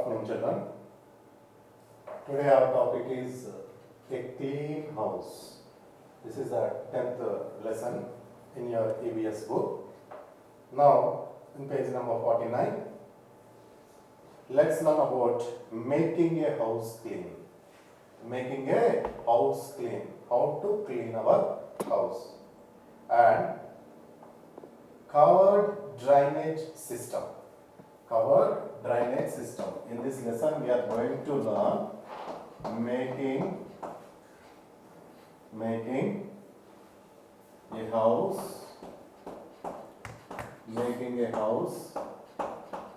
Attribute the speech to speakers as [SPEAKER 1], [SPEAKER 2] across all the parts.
[SPEAKER 1] afternoon, children. Today our topic is a clean house. This is the 10th lesson in your EBS book. Now, in page number 49, let's learn about making a house clean. Making a house clean. How to clean our house. And covered drainage system. Covered drainage system. In this lesson, we are going to learn making a house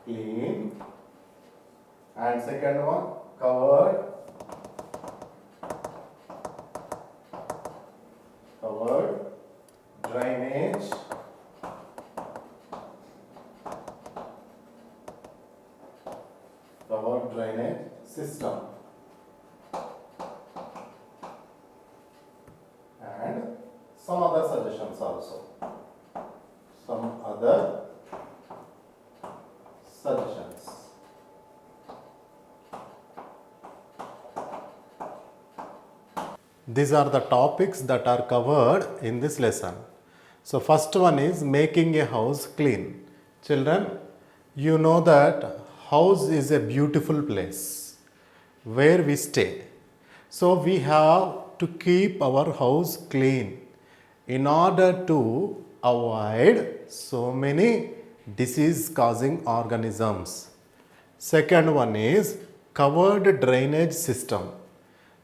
[SPEAKER 1] clean, and second one, covered drainage system, and some other suggestions also. These are the topics that are covered in this lesson. So first one is making a house clean. Children, you know that house is a beautiful place where we stay. So we have to keep our house clean in order to avoid so many disease causing organisms. Second one is covered drainage system.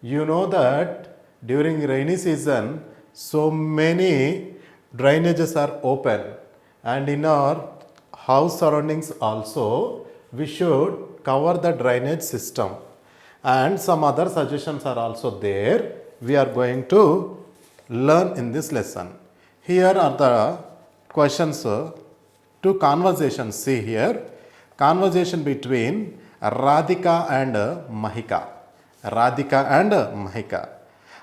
[SPEAKER 1] You know that during rainy season, so many drainages are open, and in our house surroundings also, we should cover the drainage system. And some other suggestions are also there. We are going to learn in this lesson. Here are the questions, two conversations. See here, conversation between Radhika and Mahika. Radhika and Mahika.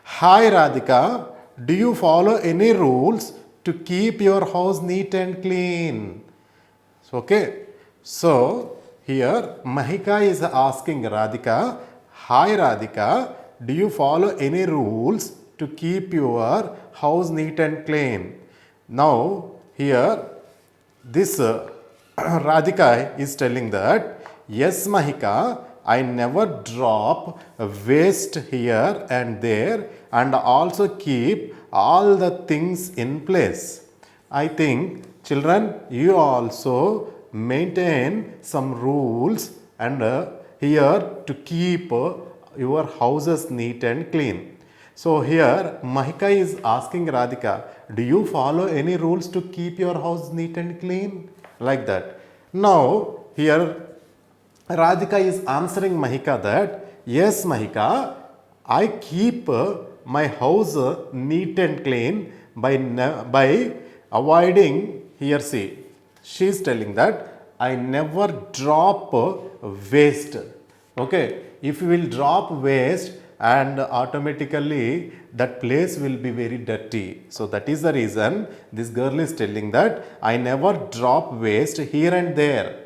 [SPEAKER 1] Hi Radhika, do you follow any rules to keep your house neat and clean? Okay, so here Mahika is asking Radhika, hi Radhika, do you follow any rules to keep your house neat and clean? Now here this Radhika is telling that, yes Mahika, I never drop waste here and there, and also keep all the things in place. I think children, you also maintain some rules and here to keep your houses neat and clean. So here Mahika is asking Radhika, do you follow any rules to keep your house neat and clean? Like that. Now here Radhika is answering Mahika that, yes Mahika, I keep my house neat and clean by avoiding, here see, she is telling that I never drop waste. Okay, if you will drop waste, and automatically that place will be very dirty. So that is the reason this girl is telling that I never drop waste here and there.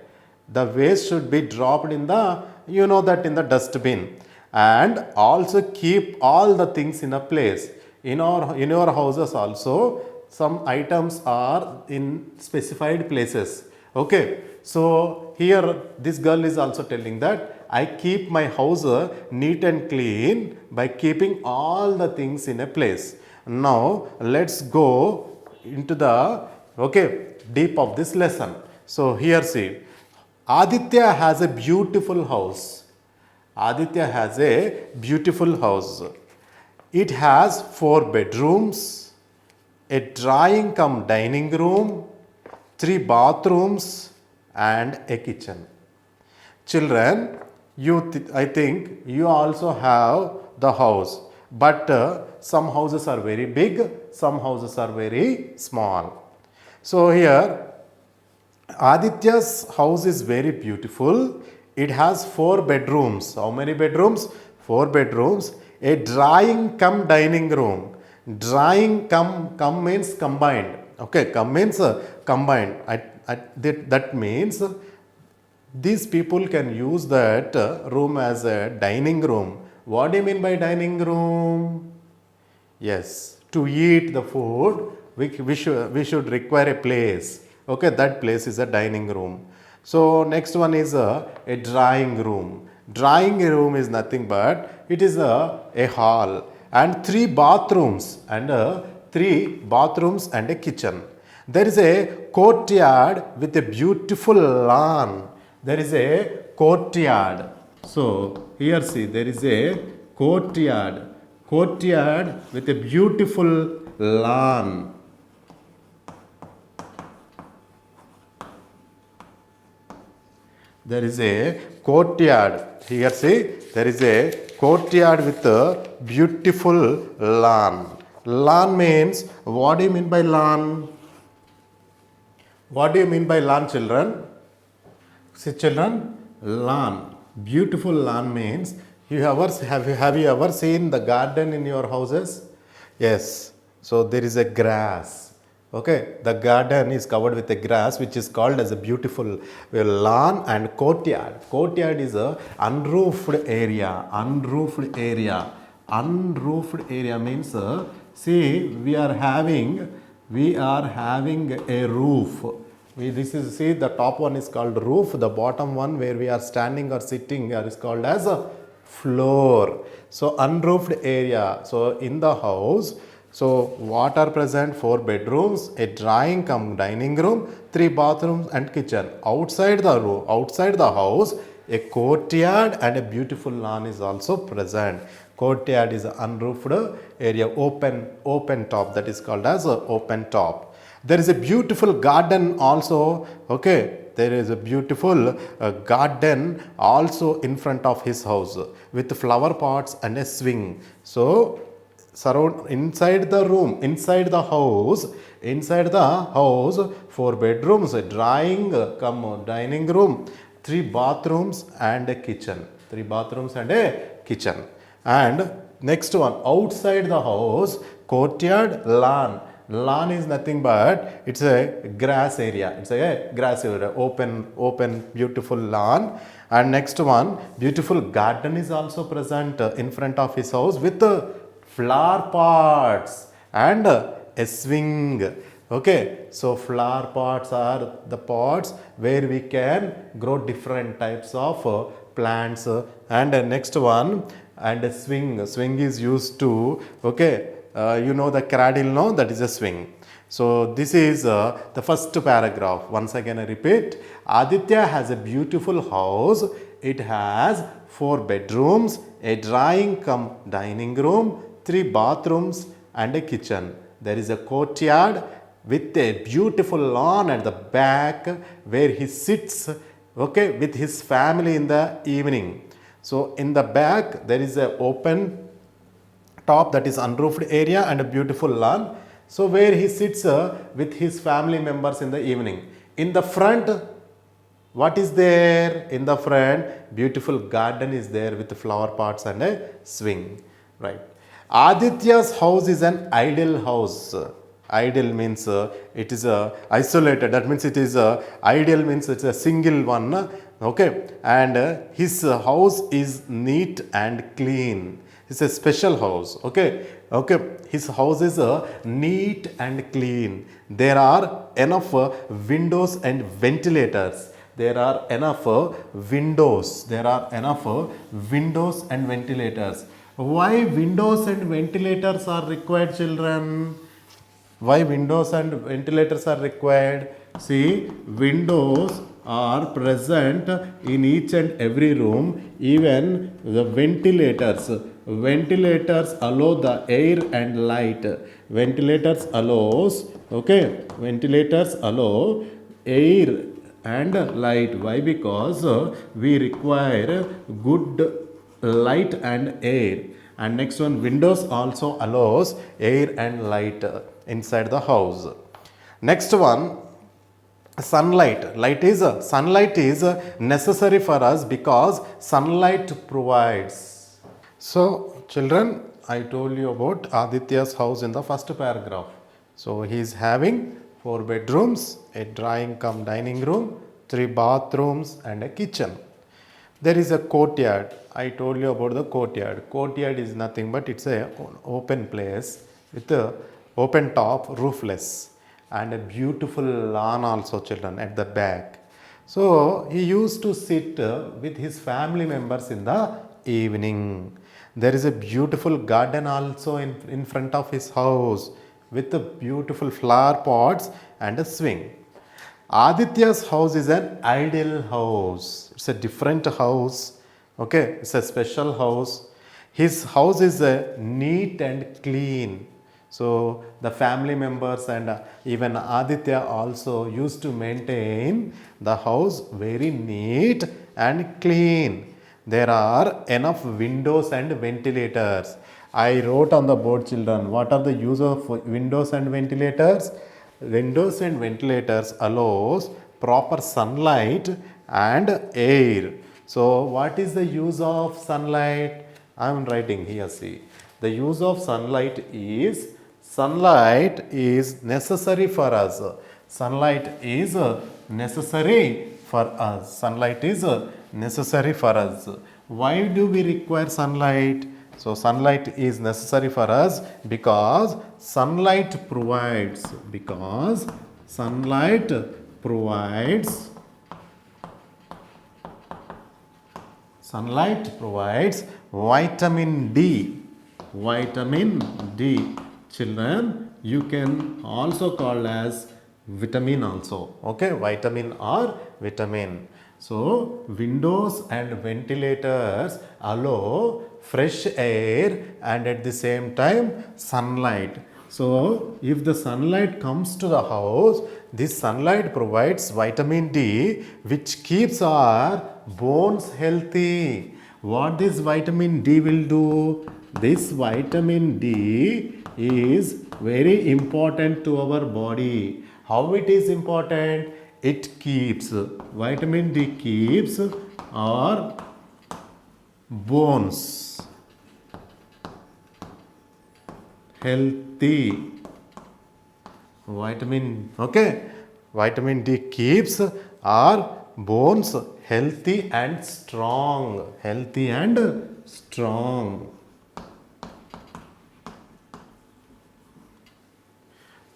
[SPEAKER 1] The waste should be dropped in the, you know that, in the dustbin, and also keep all the things in a place. In your houses also, some items are in specified places. Okay, so here this girl is also telling that I keep my house neat and clean by keeping all the things in a place. Now let's go into the deep of this lesson. So here see, Aditya has a beautiful house. Aditya has a beautiful house. It has 4 bedrooms, a drawing cum dining room, 3 bathrooms, and a kitchen. Children, I think you also have the house, but some houses are very big, some houses are very small. So here Aditya's house is very beautiful. It has 4 bedrooms. How many bedrooms? 4 bedrooms. A drawing cum dining room. Drawing cum means combined. Okay, cum means combined. That means These people can use that room as a dining room. What do you mean by dining room? Yes, to eat the food, we should require a place. Okay, that place is a dining room. So next one is a drawing room. Drawing room is nothing but it is a hall and three bathrooms and a kitchen. There is a courtyard with a beautiful lawn. There is a courtyard. So here see there is a courtyard with a beautiful lawn. There is a courtyard. Here see there is a courtyard with a beautiful lawn. Lawn means, what do you mean by lawn? What do you mean by lawn, children? See, children, lawn. Beautiful lawn means have you ever seen the garden in your houses? Yes. So there is a grass. Okay, the garden is covered with a grass which is called as a beautiful lawn and courtyard. Courtyard is a unroofed area. Unroofed area means see we are having a roof. See the top one is called roof, the bottom one where we are standing or sitting is called as a floor. So unroofed area. So in the house, so what are present? 4 bedrooms, a drawing cum dining room, 3 bathrooms and kitchen. Outside the house, a courtyard and a beautiful lawn is also present. Courtyard is an unroofed area, open top, that is called as a open top. There is a beautiful garden also. Okay, there is a beautiful garden also in front of his house with flower pots and a swing. So inside the house, 4 bedrooms, a dining room, 3 bathrooms and a kitchen. And next one, outside the house, courtyard, lawn. Lawn is nothing but it's a grass area. Open, beautiful lawn. And next one, beautiful garden is also present in front of his house with flower pots and a swing. Okay, so flower pots are the pots where we can grow different types of plants. And next one, and a swing. Swing is used to, okay, you know the cradle, no? That is a swing. So this is the first paragraph. Once again I repeat, Aditya has a beautiful house. It has 4 bedrooms, a drawing cum dining room, 3 bathrooms and a kitchen. There is a courtyard with a beautiful lawn at the back where he sits, okay, with his family in the evening. So in the back there is a open top, that is unroofed area, and a beautiful lawn. So where he sits with his family members in the evening. In the front, what is there? In the front, beautiful garden is there with flower pots and a swing. Right. Aditya's house is an ideal house. Ideal means it is isolated. That means it is ideal means it's a single one. Okay, and his house is neat and clean. It's a special house. Okay, his house is neat and clean. There are enough windows and ventilators. There are enough windows and ventilators. Why windows and ventilators are required, children? Why windows and ventilators are required? See, windows are present in each and every room. Even the ventilators allow the air and light. Ventilators allow air and light. Why? Because we require good light and air. And next one, windows also allows air and light inside the house. Next one, sunlight. Sunlight is necessary for us because sunlight provides. So children, I told you about Aditya's house in the first paragraph. So he is having 4 bedrooms, a drawing cum dining room, 3 bathrooms and a kitchen. There is a courtyard. I told you about the courtyard. Courtyard is nothing but it's a open place with a open top, roofless, and a beautiful lawn also, children, at the back. So he used to sit with his family members in the evening. There is a beautiful garden also in front of his house with the beautiful flower pots and a swing. Aditya's house is an ideal house. It's a different house. Okay, it's a special house. His house is neat and clean. So the family members and even Aditya also used to maintain the house very neat and clean. There are enough windows and ventilators. I wrote on the board, children, what are the use of windows and ventilators? Windows and ventilators allows proper sunlight and air. So what is the use of sunlight? I am writing here, see. The use of sunlight is necessary for us. Sunlight is necessary for us. Sunlight is necessary for us. Why do we require sunlight? So sunlight is necessary for us because sunlight provides vitamin D. Vitamin D. Children, you can also call as vitamin also. Okay, vitamin or vitamin. So windows and ventilators allow fresh air and at the same time sunlight. So if the sunlight comes to the house, this sunlight provides vitamin D which keeps our bones healthy. What this vitamin D will do? This vitamin D is very important to our body. How it is important? It keeps, vitamin D keeps our bones healthy. Vitamin D keeps our bones healthy and strong.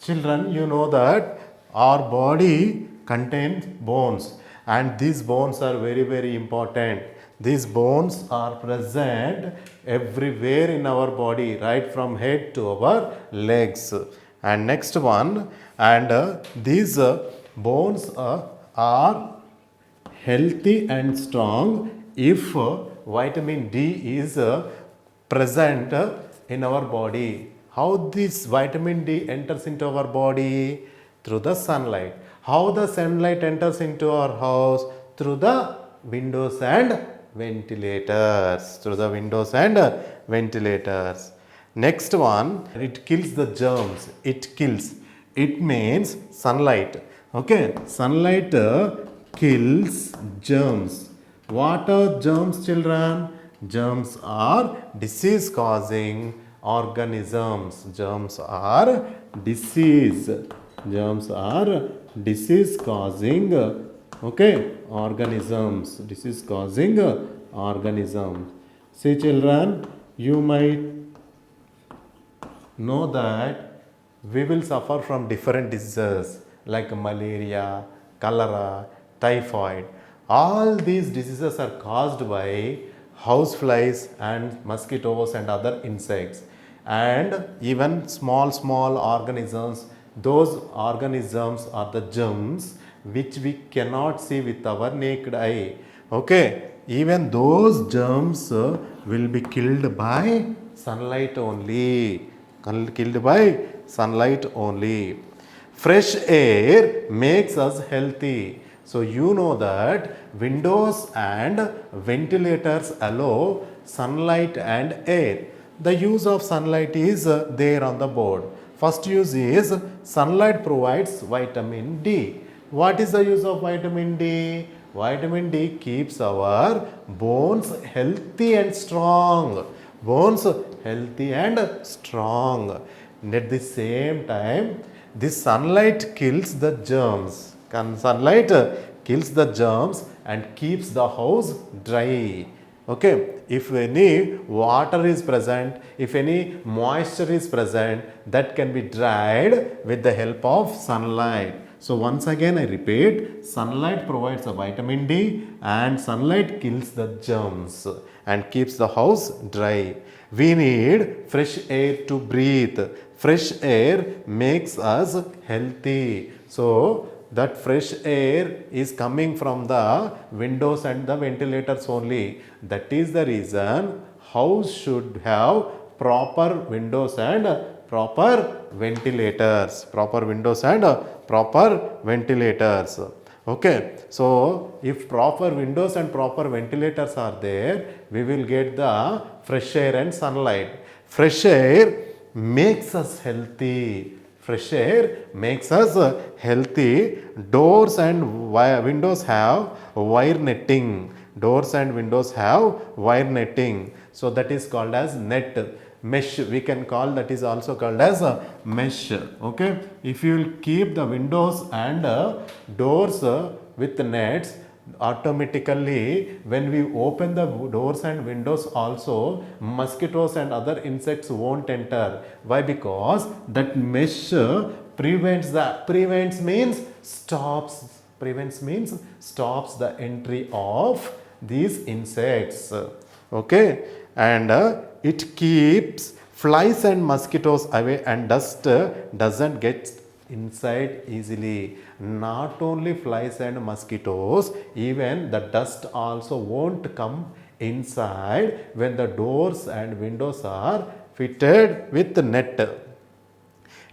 [SPEAKER 1] Children, you know that our body contains bones and these bones are very, very important. These bones are present everywhere in our body, right from head to our legs. And next one, and these bones are healthy and strong if vitamin D is present in our body. How this vitamin D enters into our body? Through the sunlight. How the sunlight enters into our house? Through the windows and ventilators. Next one, it kills the germs. It means sunlight. Okay, sunlight kills germs. What are germs, children? Germs are disease causing organisms. Germs are disease causing organisms. See, children, you might know that we will suffer from different diseases like malaria, cholera, typhoid. All these diseases are caused by houseflies and mosquitoes and other insects. And even small organisms, those organisms are the germs which we cannot see with our naked eye. Okay, even those germs will be killed by sunlight only. Fresh air makes us healthy. So you know that windows and ventilators allow sunlight and air. The use of sunlight is there on the board. First use is sunlight provides vitamin D. What is the use of vitamin D? Vitamin D keeps our bones healthy and strong. And at the same time, this sunlight kills the germs. Sunlight kills the germs and keeps the house dry. Okay, if any water is present, if any moisture is present, that can be dried with the help of sunlight. So once again I repeat, sunlight provides a vitamin D and sunlight kills the germs and keeps the house dry. We need fresh air to breathe. Fresh air makes us healthy. So that fresh air is coming from the windows and the ventilators only. That is the reason house should have proper windows and proper ventilators. Proper windows and proper ventilators. Okay, so if proper windows and proper ventilators are there, we will get the fresh air and sunlight. Fresh air makes us healthy. Fresh air makes us healthy. Doors and windows have wire netting. Doors and windows have wire netting. So that is called as net. Mesh we can call, that is also called as a mesh. Okay, if you will keep the windows and doors with nets, automatically when we open the doors and windows also, mosquitoes and other insects won't enter. Why? Because that mesh prevents means stops, prevents means stops the entry of these insects. Okay, and it keeps flies and mosquitoes away and dust doesn't get inside easily. Not only flies and mosquitoes, even the dust also won't come inside when the doors and windows are fitted with net.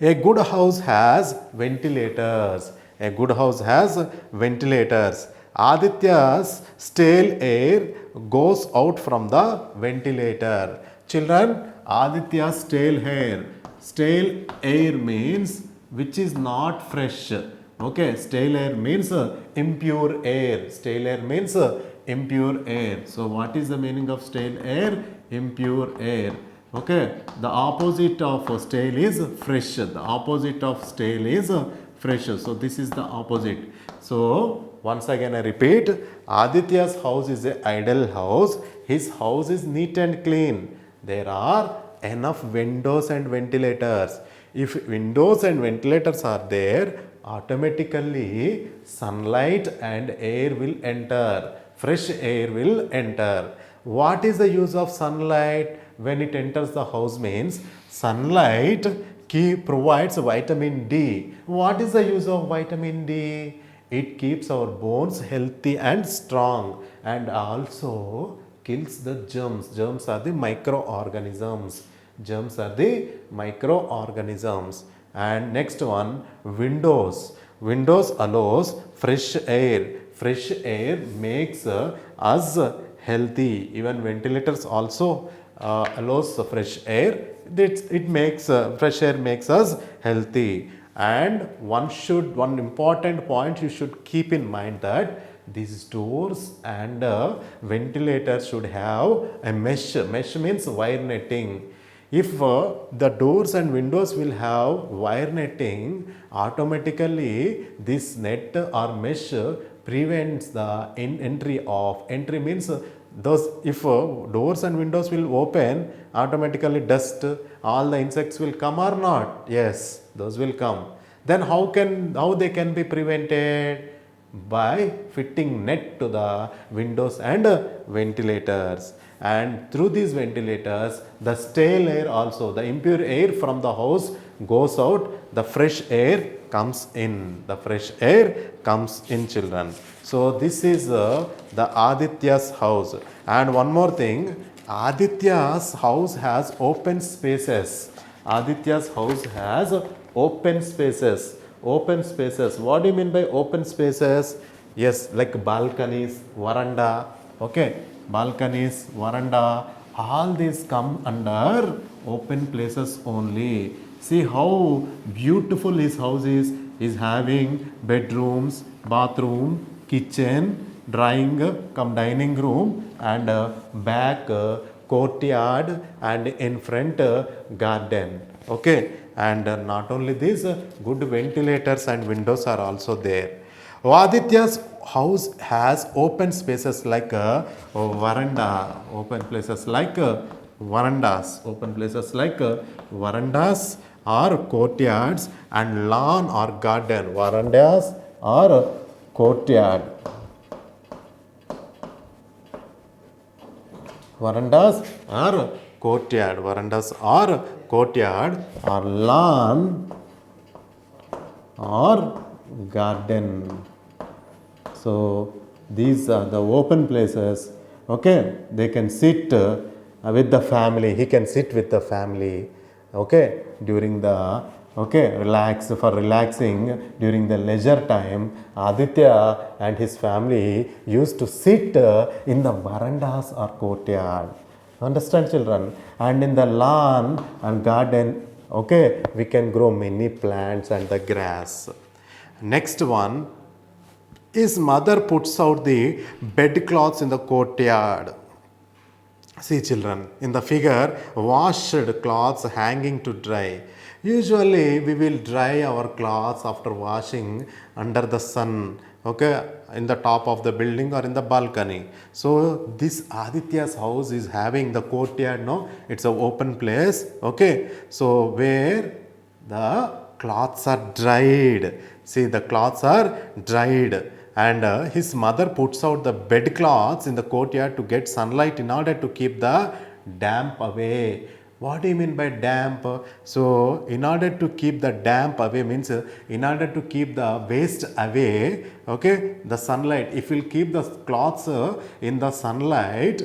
[SPEAKER 1] A good house has ventilators. A good house has ventilators. Aditya's stale air goes out from the ventilator. Children, Aditya's stale air means which is not fresh. Okay, stale air means impure air. Stale air means impure air. So what is the meaning of stale air? Impure air. Okay, the opposite of stale is fresh. The opposite of stale is fresh. So this is the opposite. So once again I repeat, Aditya's house is an ideal house. His house is neat and clean. There are enough windows and ventilators. If windows and ventilators are there, automatically sunlight and air will enter. Fresh air will enter. What is the use of sunlight when it enters the house? Means sunlight provides vitamin D. What is the use of vitamin D? It keeps our bones healthy and strong and also kills the germs. Germs are the microorganisms. Germs are the microorganisms. And next one, windows. Windows allows fresh air. Fresh air makes us healthy. Even ventilators also allows fresh air. It makes fresh air makes us healthy. And one important point you should keep in mind that these doors and ventilators should have a mesh. Mesh means wire netting. If the doors and windows will have wire netting, automatically this net or mesh prevents the entry means those, if doors and windows will open, automatically dust, all the insects will come or not? Yes, those will come. Then how they can be prevented? By fitting net to the windows and ventilators. And through these ventilators, the stale air also, the impure air from the house goes out, the fresh air comes in. The fresh air comes in, children. So this is the Aditya's house. And one more thing, Aditya's house has open spaces. Aditya's house has open spaces. Open spaces. What do you mean by open spaces? Yes, like balconies, veranda. Okay, balconies, veranda, all these come under open places only. See how beautiful his house is. Is having bedrooms, bathroom, kitchen, dining room, and back courtyard, and in front garden. Okay, and not only this, good ventilators and windows are also there. Aditya's house has open spaces like a veranda, open places like verandas, open places like verandas or courtyards and lawn or garden. Verandas or courtyard. Verandas or courtyard. Verandas or courtyard or lawn or garden. So these are the open places. Okay, they can sit with the family. He can sit with the family. Okay, during the relaxing during the leisure time. Aditya and his family used to sit in the verandas or courtyard. Understand, children? And in the lawn and garden, okay, we can grow many plants and the grass. Next one, his mother puts out the bedcloths in the courtyard. See, children, in the figure, washed cloths hanging to dry. Usually, we will dry our clothes after washing under the sun, okay, in the top of the building or in the balcony. So, this Aditya's house is having the courtyard, no? It's an open place, okay. So, where the cloths are dried. See, the cloths are dried. And his mother puts out the bedcloths in the courtyard to get sunlight in order to keep the damp away. What do you mean by damp? So, in order to keep the damp away means in order to keep the waste away, okay, the sunlight. If we'll keep the cloths in the sunlight,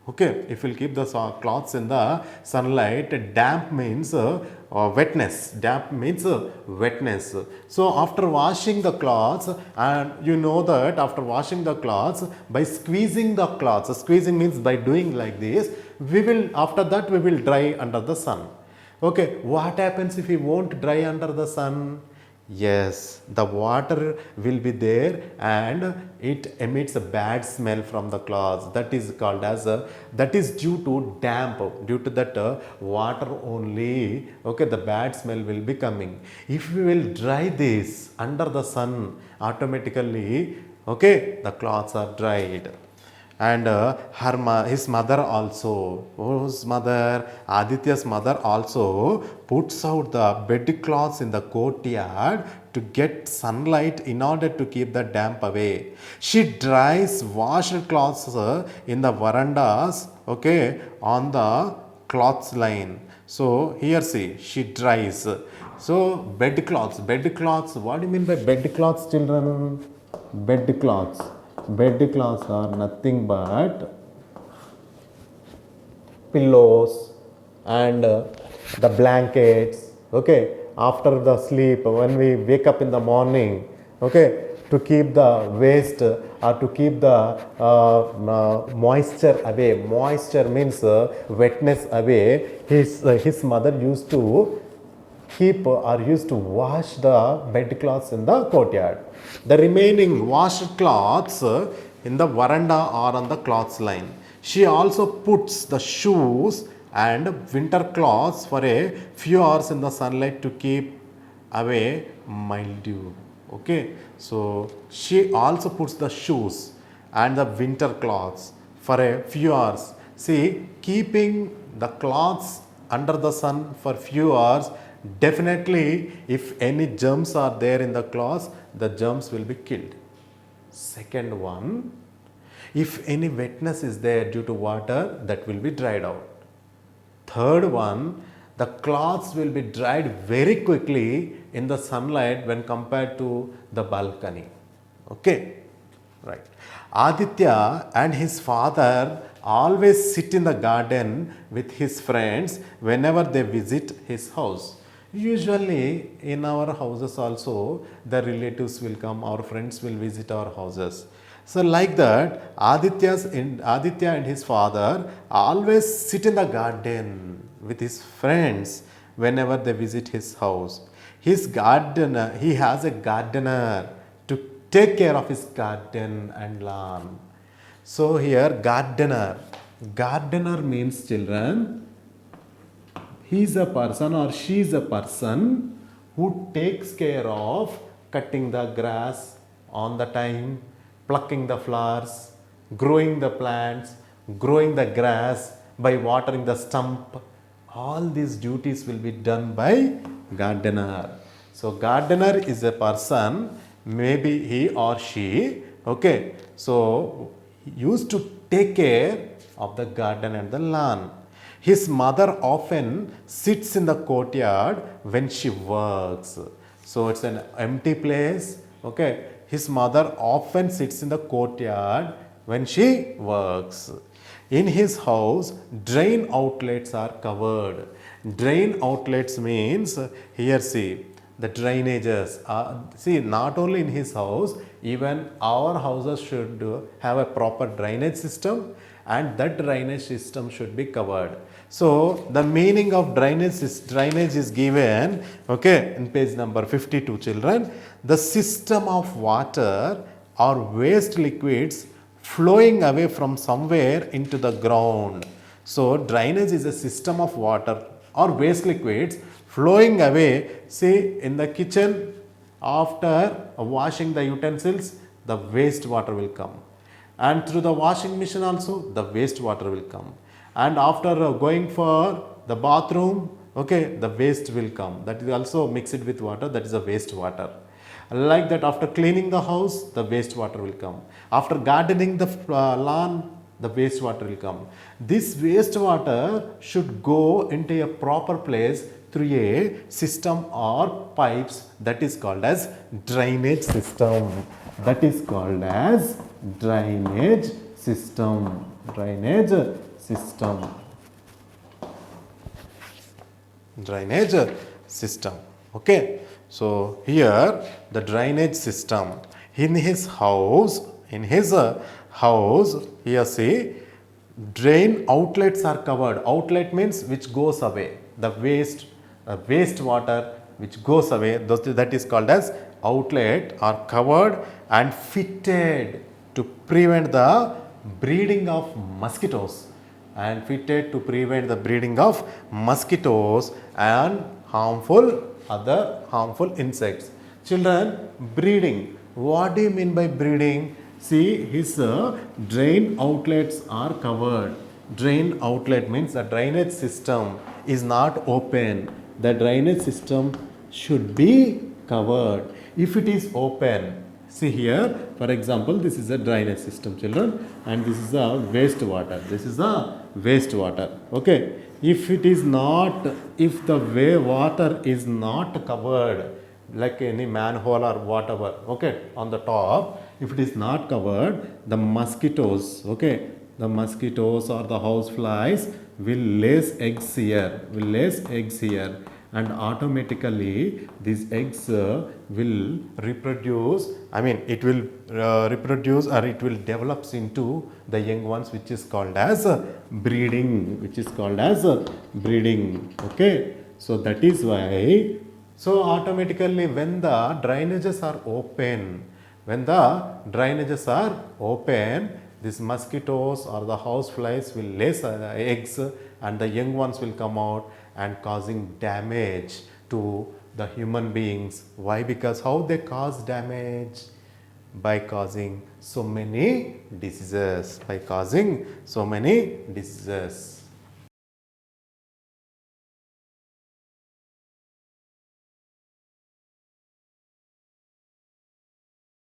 [SPEAKER 1] okay, if we'll keep the cloths in the sunlight, damp means wetness. Damp means wetness. So after washing the cloths, and you know that after washing the cloths, by squeezing the cloths, squeezing means by doing like this, we will, after that we will dry under the sun. Okay, what happens if we won't dry under the sun? Yes, the water will be there and it emits a bad smell from the cloths. That is called as that is due to damp. Due to that water only, okay, the bad smell will be coming. If we will dry this under the sun, automatically, okay, the cloths are dried. And his mother also, whose mother, Aditya's mother also puts out the bedcloths in the courtyard to get sunlight in order to keep the damp away. She dries washed cloths in the verandas, okay, on the cloths line. So here see, she dries. So bedcloths, what do you mean by bedcloths, children? Bedcloths. Bedcloths are nothing but pillows and the blankets, okay, after the sleep when we wake up in the morning, okay, to keep the waste or to keep the moisture away. Moisture means wetness away. His mother used to keep or used to wash the bedcloths in the courtyard. The remaining washed cloths in the veranda or on the cloths line. She also puts the shoes and winter clothes for a few hours in the sunlight to keep away mildew. Okay, so she also puts the shoes and the winter clothes for a few hours. See, keeping the cloths under the sun for few hours, definitely if any germs are there in the cloths, the germs will be killed. Second one, if any wetness is there due to water, that will be dried out. Third one, the cloths will be dried very quickly in the sunlight when compared to the balcony. Okay, right. Aditya and his father always sit in the garden with his friends whenever they visit his house. Usually in our houses also the relatives will come, our friends will visit our houses. So like that, Aditya and his father always sit in the garden with his friends whenever they visit his house. His gardener, he has a gardener to take care of his garden and lawn. So here gardener means, children, he is a person or she is a person who takes care of cutting the grass on the time, plucking the flowers, growing the plants, growing the grass, by watering the stump. All these duties will be done by gardener. So gardener is a person, maybe he or she, okay, so used to take care of the garden and the lawn. His mother often sits in the courtyard when she works. So it's an empty place. Okay. His mother often sits in the courtyard when she works. In his house, drain outlets are covered. Drain outlets means, here see, the drainages. See, not only in his house, even our houses should have a proper drainage system, and that drainage system should be covered. So the meaning of drainage is given, okay, in page number 52, children. The system of water or waste liquids flowing away from somewhere into the ground. So drainage is a system of water or waste liquids flowing away. See, in the kitchen, after washing the utensils, the waste water will come, and through the washing machine also the waste water will come, and after going for the bathroom, okay, the waste will come, that is also mixed with water, that is a waste water. Like that, after cleaning the house, the waste water will come. After gardening the lawn, the waste water will come. This waste water should go into a proper place through a system or pipes, that is called as drainage system. That is called as drainage system. Drainage system. Drainage system. Okay. So here the drainage system in his house, here see, drain outlets are covered. Outlet means which goes away, the waste water which goes away, that is called as outlet, are covered and fitted to prevent the breeding of mosquitoes, and fitted to prevent the breeding of mosquitoes and other harmful insects. Children, breeding. What do you mean by breeding? See, his drain outlets are covered. Drain outlet means the drainage system is not open. The drainage system should be covered. If it is open, see here, for example, this is a drainage system, children, and this is a waste water. This is a waste water. Okay. If it is not, if the water is not covered, like any manhole or whatever, okay, on the top, if it is not covered, the mosquitoes, okay, the mosquitoes or the house flies will lay eggs here, and automatically these eggs will reproduce, it will reproduce, or it will develops into the young ones, which is called as breeding, okay. So that is why, so automatically when the drainages are open, these mosquitoes or the house flies will lay eggs, and the young ones will come out and causing damage to the human beings. Why? Because how they cause damage? By causing so many diseases.